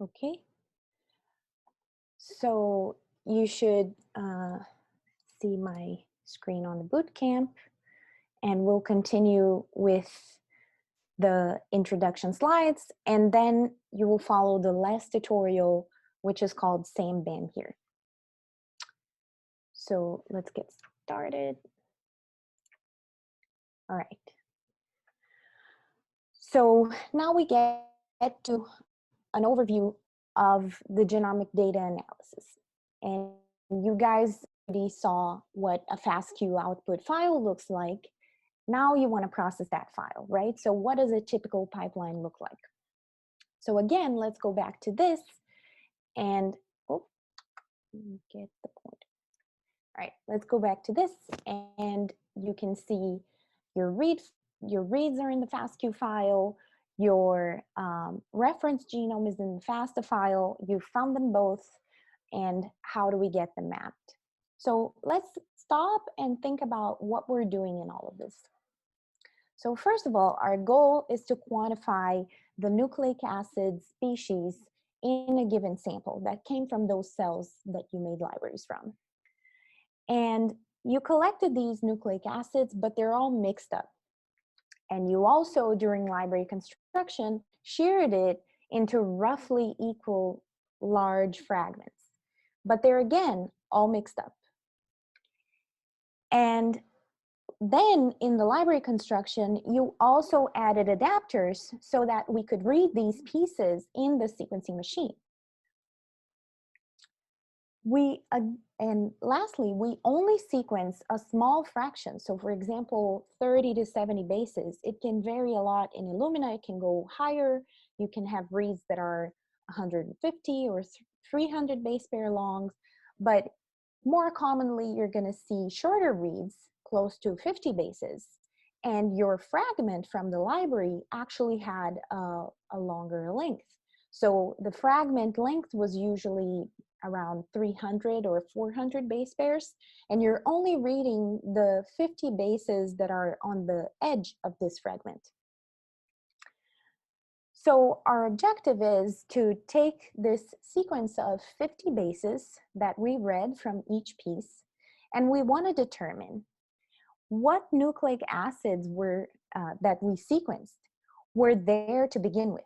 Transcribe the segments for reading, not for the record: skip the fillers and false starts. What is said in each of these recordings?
Okay, so you should see my screen on the bootcamp, and we'll continue with the introduction slides, and then you will follow the last tutorial, which is called Same BAM here. So let's get started. All right. So now we get to an overview of the genomic data analysis. And you guys already saw what a FASTQ output file looks like. Now you want to process that file, right? So what does a typical pipeline look like? So again, let's go back to this and, oh, get the point. All right, let's go back to this, and you can see your reads are in the FASTQ file, your reference genome is in the FASTA file, you found them both, and how do we get them mapped? So let's stop and think about what we're doing in all of this. So first of all, our goal is to quantify the nucleic acid species in a given sample that came from those cells that you made libraries from. And you collected these nucleic acids, but they're all mixed up. And you also, during library construction, sheared it into roughly equal large fragments. But they're, again, all mixed up. And then in the library construction, you also added adapters so that we could read these pieces in the sequencing machine. And lastly, we only sequence a small fraction. So for example, 30 to 70 bases. It can vary a lot in Illumina. It can go higher. You can have reads that are 150 or 300 base pair longs. But more commonly, you're going to see shorter reads, close to 50 bases. And your fragment from the library actually had a longer length. So the fragment length was usually around 300 or 400 base pairs, and you're only reading the 50 bases that are on the edge of this fragment. So our objective is to take this sequence of 50 bases that we read from each piece, and we want to determine what nucleic acids were that we sequenced were there to begin with.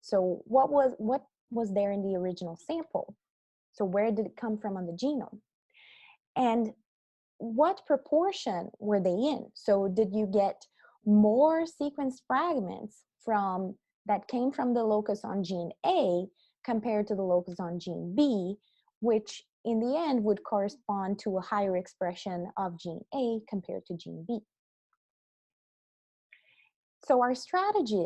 So what was there in the original sample? So where did it come from on the genome? And what proportion were they in? So did you get more sequence fragments that came from the locus on gene A compared to the locus on gene B, which in the end would correspond to a higher expression of gene A compared to gene B? So our strategy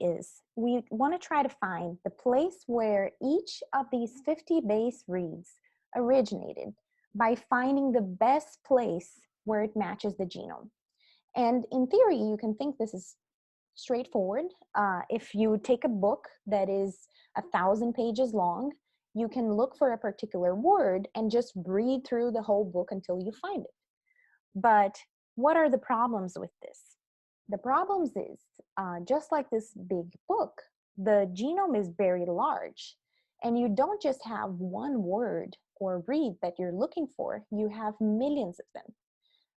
is we want to try to find the place where each of these 50 base reads originated by finding the best place where it matches the genome. And in theory, you can think this is straightforward. If you take a book that is 1,000 pages long, you can look for a particular word and just read through the whole book until you find it. But what are the problems with this? The problems is, just like this big book, the genome is very large, and you don't just have one word or read that you're looking for, you have millions of them.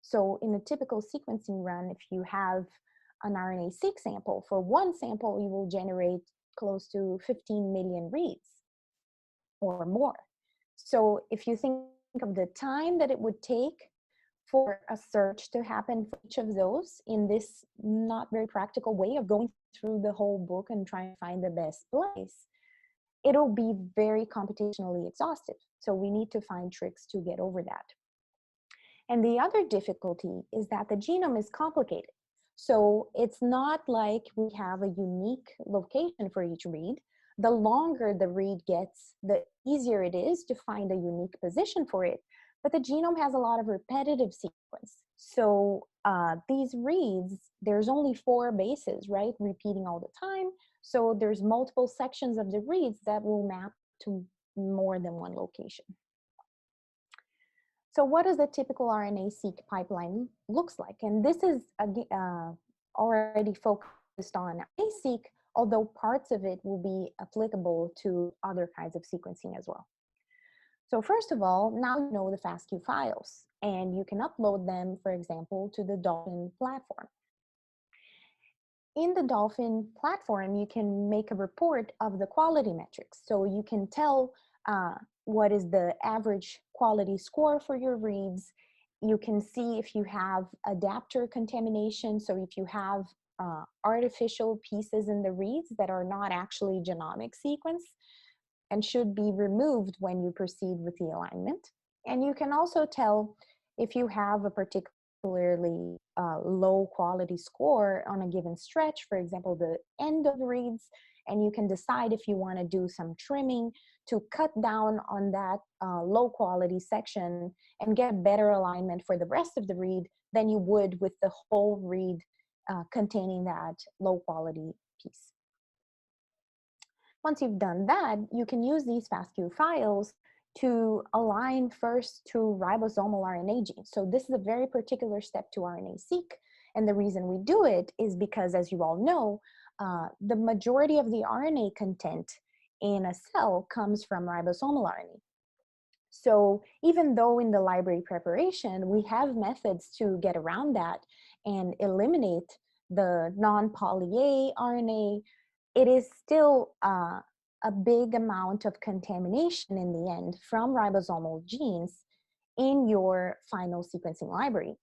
So in a typical sequencing run, if you have an RNA-seq sample, for one sample, you will generate close to 15 million reads or more. So if you think of the time that it would take for a search to happen for each of those in this not very practical way of going through the whole book and trying to find the best place, it'll be very computationally exhaustive. So we need to find tricks to get over that. And the other difficulty is that the genome is complicated. So it's not like we have a unique location for each read. The longer the read gets, the easier it is to find a unique position for it. But the genome has a lot of repetitive sequence. So these reads, there's only 4 bases, right? Repeating all the time. So there's multiple sections of the reads that will map to more than one location. So what does a typical RNA-seq pipeline looks like? And this is already focused on RNA-seq, although parts of it will be applicable to other kinds of sequencing as well. So first of all, now you know the FASTQ files, and you can upload them, for example, to the Dolphin platform. In the Dolphin platform, you can make a report of the quality metrics. So you can tell what is the average quality score for your reads. You can see if you have adapter contamination. So if you have artificial pieces in the reads that are not actually genomic sequence and should be removed when you proceed with the alignment. And you can also tell if you have a particularly low quality score on a given stretch, for example, the end of the reads, and you can decide if you want to do some trimming to cut down on that low quality section and get better alignment for the rest of the read than you would with the whole read containing that low quality piece. Once you've done that, you can use these FASTQ files to align first to ribosomal RNA genes. So this is a very particular step to RNA-seq, and the reason we do it is because, as you all know, the majority of the RNA content in a cell comes from ribosomal RNA. So even though in the library preparation, we have methods to get around that and eliminate the non-poly A RNA, it is still a big amount of contamination in the end from ribosomal genes in your final sequencing library.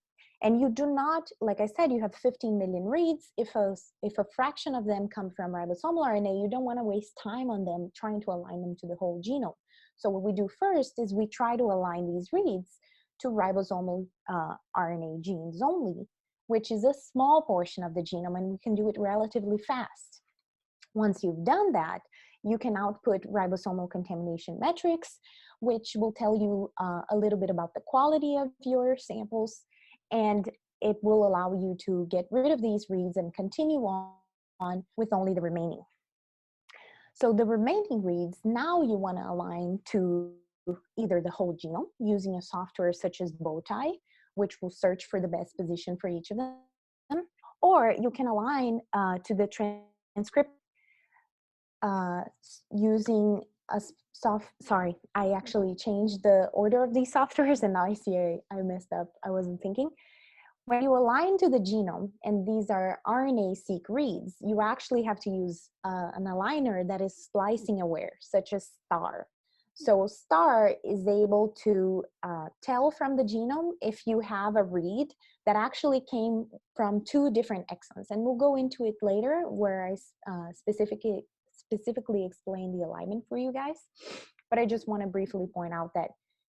And you do not, like I said, you have 15 million reads. If a fraction of them come from ribosomal RNA, you don't want to waste time on them trying to align them to the whole genome. So what we do first is we try to align these reads to ribosomal RNA genes only, which is a small portion of the genome, and we can do it relatively fast. Once you've done that, you can output ribosomal contamination metrics, which will tell you a little bit about the quality of your samples, and it will allow you to get rid of these reads and continue on with only the remaining. So the remaining reads, now you want to align to either the whole genome using a software such as Bowtie, which will search for the best position for each of them, or you can align to the transcript using a sorry, I actually changed the order of these softwares, and now I see I messed up. I wasn't thinking. When you align to the genome, and these are RNA-seq reads, you actually have to use an aligner that is splicing aware, such as STAR. So STAR is able to tell from the genome if you have a read that actually came from 2 different exons. And we'll go into it later where I specifically explain the alignment for you guys. But I just want to briefly point out that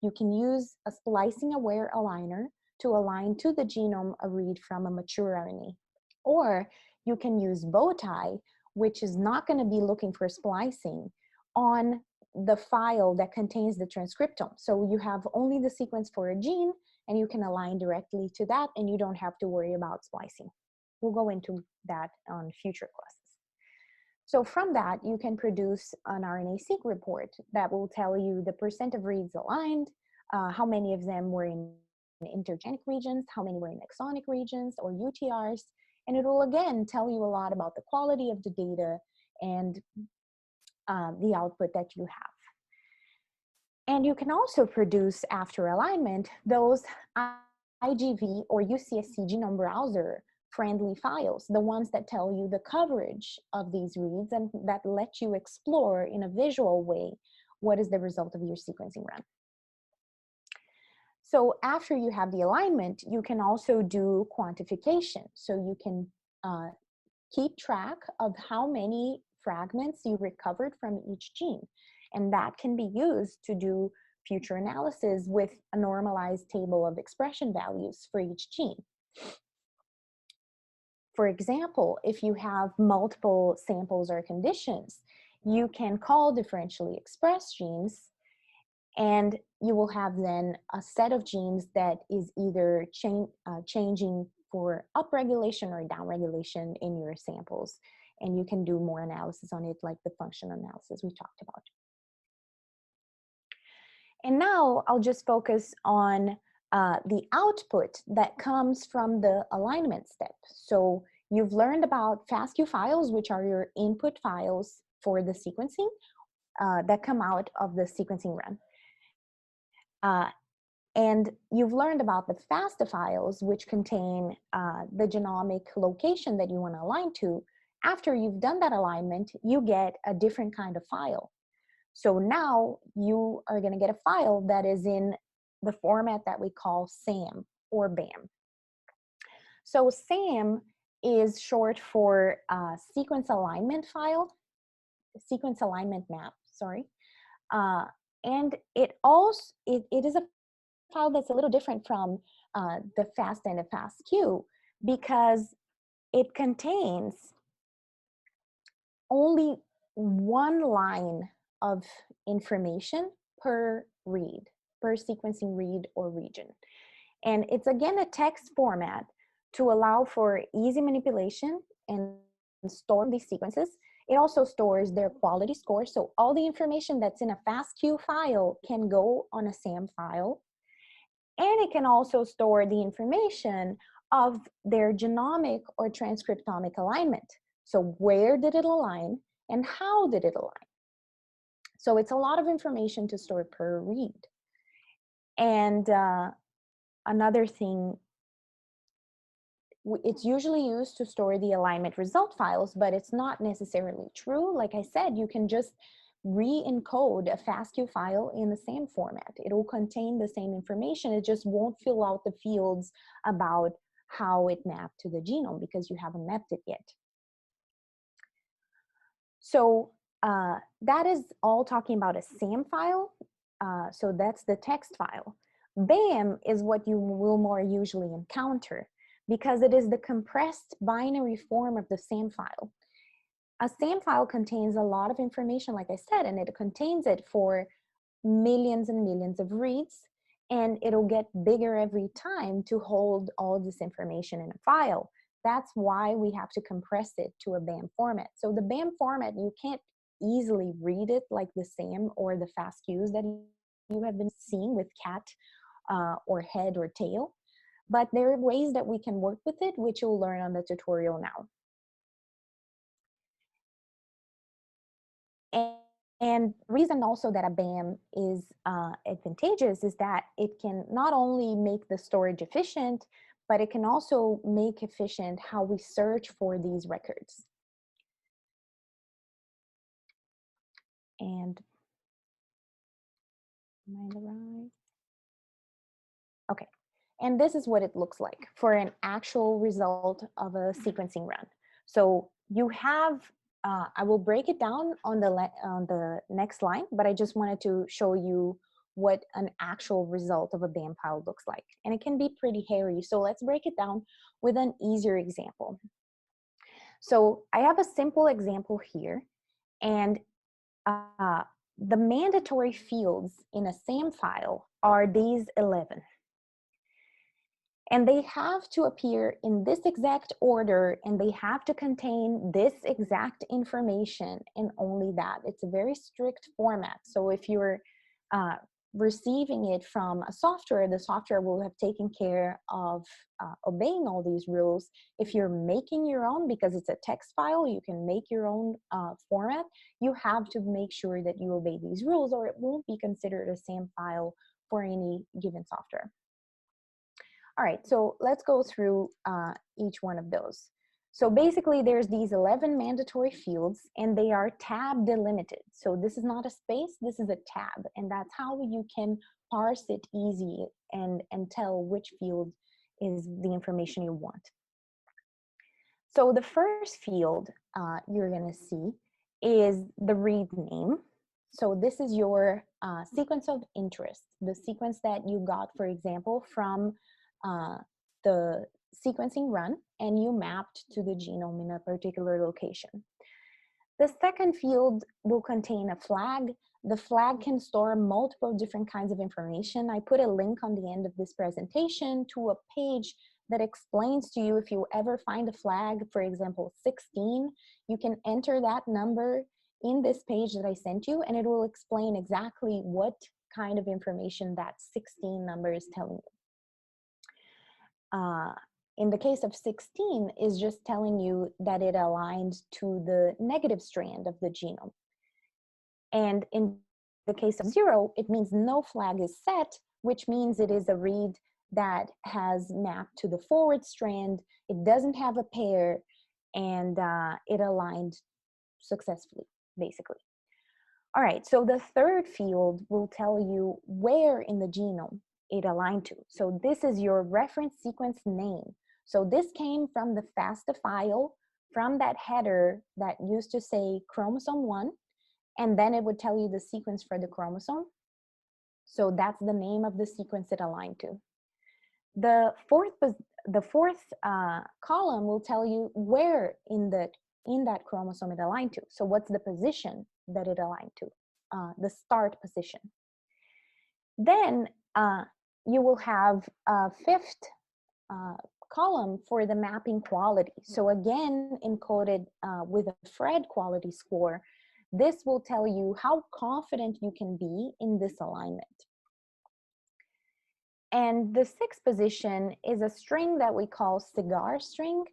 you can use a splicing aware aligner to align to the genome a read from a mature RNA. Or you can use Bowtie, which is not going to be looking for splicing on the file that contains the transcriptome. So you have only the sequence for a gene, and you can align directly to that, and you don't have to worry about splicing. We'll go into that on future classes. So from that, you can produce an RNA-seq report that will tell you the % of reads aligned, how many of them were in intergenic regions, how many were in exonic regions or UTRs, and it will again tell you a lot about the quality of the data and the output that you have. And you can also produce, after alignment, those IGV or UCSC genome browser friendly files, the ones that tell you the coverage of these reads and that let you explore in a visual way what is the result of your sequencing run. So after you have the alignment, you can also do quantification. So you can keep track of how many fragments you recovered from each gene. And that can be used to do future analysis with a normalized table of expression values for each gene. For example, if you have multiple samples or conditions, you can call differentially expressed genes, and you will have then a set of genes that is either changing for upregulation or downregulation in your samples. And you can do more analysis on it, like the function analysis we talked about. And now I'll just focus on the output that comes from the alignment step. So You've learned about FASTQ files, which are your input files for the sequencing that come out of the sequencing run. And you've learned about the FASTA files, which contain the genomic location that you want to align to. After you've done that alignment, you get a different kind of file. So now you are going to get a file that is in the format that we call SAM or BAM. So SAM is short for sequence alignment file, sequence alignment map, sorry. And it is a file that's a little different from the FASTA and the FASTQ because it contains only one line of information per read, per sequencing read or region. And it's again a text format to allow for easy manipulation and storing these sequences. It also stores their quality score. So all the information that's in a FASTQ file can go on a SAM file. And it can also store the information of their genomic or transcriptomic alignment. So where did it align and how did it align? So it's a lot of information to store per read. And another thing, it's usually used to store the alignment result files, but it's not necessarily true. Like I said, you can just re-encode a FASTQ file in the same format. It will contain the same information. It just won't fill out the fields about how it mapped to the genome because you haven't mapped it yet. So that is all talking about a SAM file. So that's the text file. BAM is what you will more usually encounter because it is the compressed binary form of the SAM file. A SAM file contains a lot of information, like I said, and it contains it for millions and millions of reads, and it'll get bigger every time to hold all this information in a file. That's why we have to compress it to a BAM format. So the BAM format, you can't easily read it like the SAM or the FASTQs that you have been seeing with cat or head or tail. But there are ways that we can work with it, which you'll learn on the tutorial now. And reason also that a BAM is advantageous is that it can not only make the storage efficient, but it can also make efficient how we search for these records. And am I on the right? Okay. And this is what it looks like for an actual result of a sequencing run. So you have, I will break it down on the next line, but I just wanted to show you what an actual result of a BAM file looks like. And it can be pretty hairy. So let's break it down with an easier example. So I have a simple example here, and the mandatory fields in a SAM file are these 11. And they have to appear in this exact order, and they have to contain this exact information and only that. It's a very strict format. So if you're receiving it from a software, the software will have taken care of obeying all these rules. If you're making your own, because it's a text file, you can make your own format, you have to make sure that you obey these rules or it won't be considered a SAM file for any given software. All right, so let's go through each one of those. So basically there's these 11 mandatory fields and they are tab delimited. So this is not a space, this is a tab, and that's how you can parse it easy and tell which field is the information you want. So the first field you're gonna see is the read name. So this is your sequence of interest, the sequence that you got, for example, from the sequencing run and you mapped to the genome in a particular location. The second field will contain a flag. The flag can store multiple different kinds of information. I put a link on the end of this presentation to a page that explains to you if you ever find a flag, for example, 16, you can enter that number in this page that I sent you, and it will explain exactly what kind of information that 16 number is telling you. in the case of 16 is just telling you that it aligned to the negative strand of the genome. And in the case of 0, it means no flag is set, which means it is a read that has mapped to the forward strand, it doesn't have a pair, and it aligned successfully, basically. All right, so the third field will tell you where in the genome it aligned to. So this is your reference sequence name. So this came from the FASTA file, from that header that used to say chromosome 1, and then it would tell you the sequence for the chromosome. So that's the name of the sequence it aligned to. The fourth column will tell you where in that chromosome it aligned to. So what's the position that it aligned to, the start position. Then you will have a fifth column for the mapping quality. So again, encoded with a Fred quality score, this will tell you how confident you can be in this alignment. And the sixth position is a string that we call cigar string.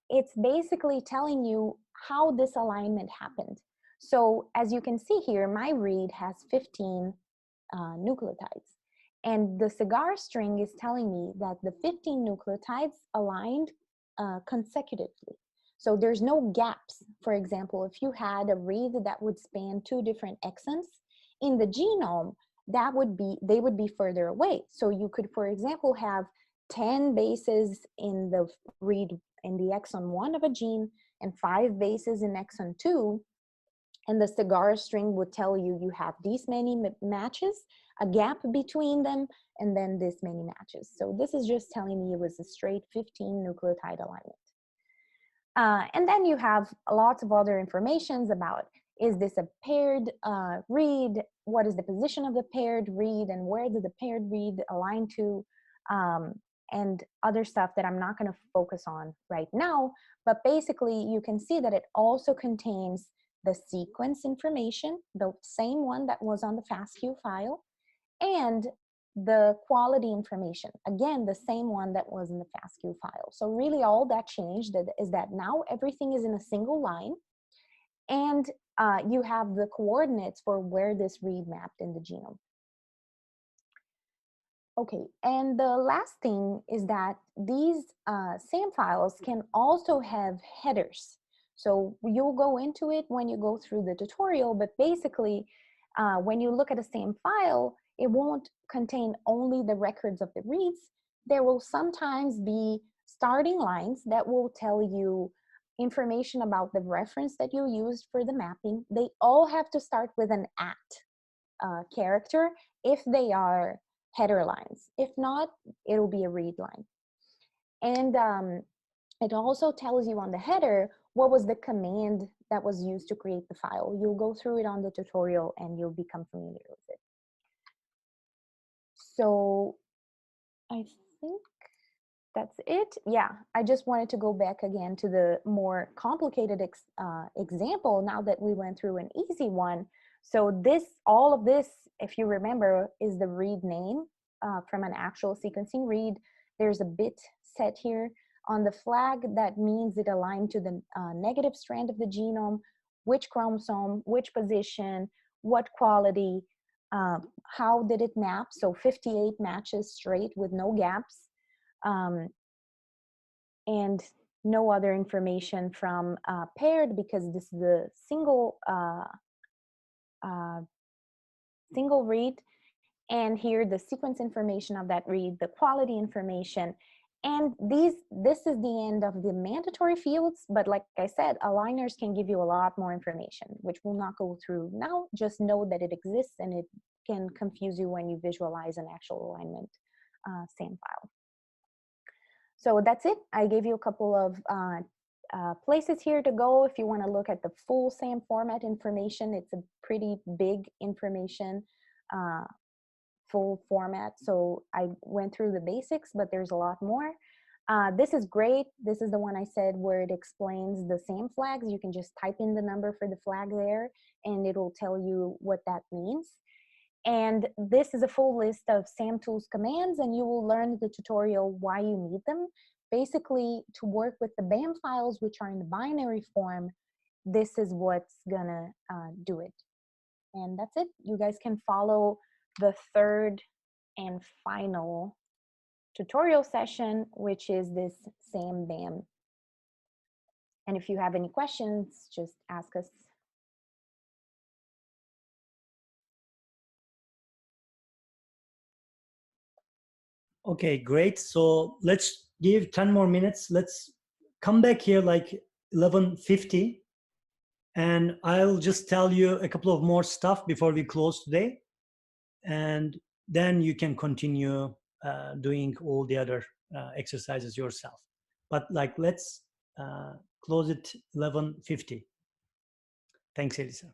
It's basically telling you how this alignment happened. So as you can see here, my read has 15 nucleotides. And the cigar string is telling me that the 15 nucleotides aligned consecutively. So there's no gaps. For example, if you had a read that would span 2 different exons in the genome, they would be further away. So you could, for example, have 10 bases in the read in the exon 1 of a gene and 5 bases in exon 2, and the cigar string would tell you you have these many matches, a gap between them, and then this many matches. So this is just telling me it was a straight 15 nucleotide alignment. And then you have lots of other informations about, is this a paired read? What is the position of the paired read, and where did the paired read align to? And other stuff that I'm not going to focus on right now. But basically, you can see that it also contains the sequence information, the same one that was on the FASTQ file, and the quality information, again, the same one that was in the FASTQ file. So really all that changed is that now everything is in a single line, and you have the coordinates for where this read mapped in the genome. Okay, and the last thing is that these SAM files can also have headers. So you'll go into it when you go through the tutorial, but basically when you look at a SAM file, it won't contain only the records of the reads. There will sometimes be starting lines that will tell you information about the reference that you used for the mapping. They all have to start with an @ character if they are header lines. If not, it'll be a read line. And it also tells you on the header what was the command that was used to create the file. You'll go through it on the tutorial and you'll become familiar with it. So I think that's it. Yeah, I just wanted to go back again to the more complicated example now that we went through an easy one. So all of this, if you remember, is the read name from an actual sequencing read. There's a bit set here on the flag that means it aligned to the negative strand of the genome, which chromosome, which position, what quality, how did it map? So 58 matches straight with no gaps. And no other information from paired, because this is a single read. And here the sequence information of that read, the quality information, and this is the end of the mandatory fields. But like I said, aligners can give you a lot more information, which we'll not go through now. Just know that it exists, and it can confuse you when you visualize an actual alignment SAM file. So that's it. I gave you a couple of places here to go if you want to look at the full SAM format information. It's a pretty big information, full format. So I went through the basics, but there's a lot more. This is great. This is the one I said where it explains the SAM flags. You can just type in the number for the flag there, and it'll tell you what that means. And this is a full list of SAM tools commands, and you will learn the tutorial why you need them. basically to work with the BAM files, which are in the binary form, this is what's gonna do it. And that's it. You guys can follow the third and final tutorial session, which is this same BAM. And if you have any questions, just ask us. Okay, great. So let's give 10 more minutes. Let's come back here like 11:50. And I'll just tell you a couple of more stuff before we close today. And then you can continue doing all the other exercises yourself. But like, let's close it 11:50. Thanks, Elisa.